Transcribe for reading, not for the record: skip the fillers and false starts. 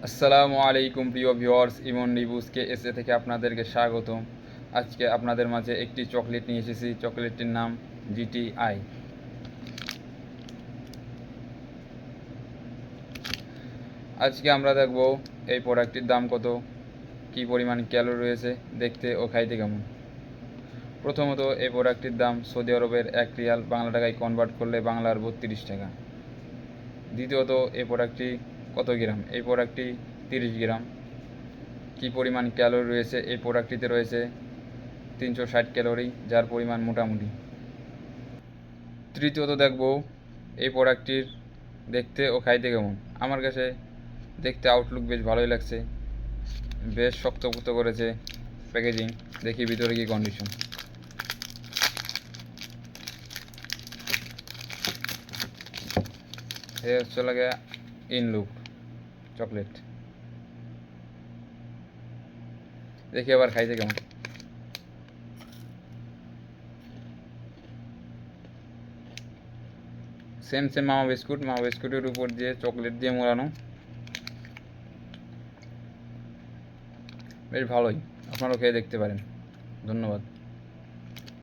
আসসালামু আলাইকুম প্রিয় ভিউয়ার্স, ইমন রিভিউজকে এসে থেকে আপনাদেরকে স্বাগতম। আজকে আপনাদের মাঝে একটি চকলেট নিয়ে এসেছি। চকলেটটির নাম জিটিআই। আজকে আমরা দেখব এই প্রোডাক্টটির দাম কত, কী পরিমাণ ক্যালোরি রয়েছে, দেখতে ও খাইতে কেমন। প্রথমত, এই প্রোডাক্টটির দাম সৌদি আরবের 1 রিয়াল বাংলা টাকায় কনভার্ট করলে বাংলার 32 টাকা। দ্বিতীয়ত, এই প্রোডাক্টটি কত গ্রাম? এই প্রোডাক্টটি 30 গ্রাম। কী পরিমাণ ক্যালোরি রয়েছে? এই প্রোডাক্টটিতে রয়েছে 360 ক্যালোরি, যার পরিমাণ মোটামুটি। তৃতীয়ত দেখব এই প্রোডাক্টটির দেখতে ও খাইতে কেমন। আমার কাছে দেখতে আউটলুক বেশ ভালোই লাগছে, বেশ শক্তপোক্ত করেছে প্যাকেজিং। দেখি ভিতরে কি কন্ডিশন। এ হচ্ছে লাগে ইনলুক চকলেট। দেখি আবার খাইতে কেমন। সেম মামা বিস্কুটের উপর দিয়ে চকলেট দিয়ে মোড়ানো, বেশ ভালোই। আপনারাও খেয়ে দেখতে পারেন। ধন্যবাদ।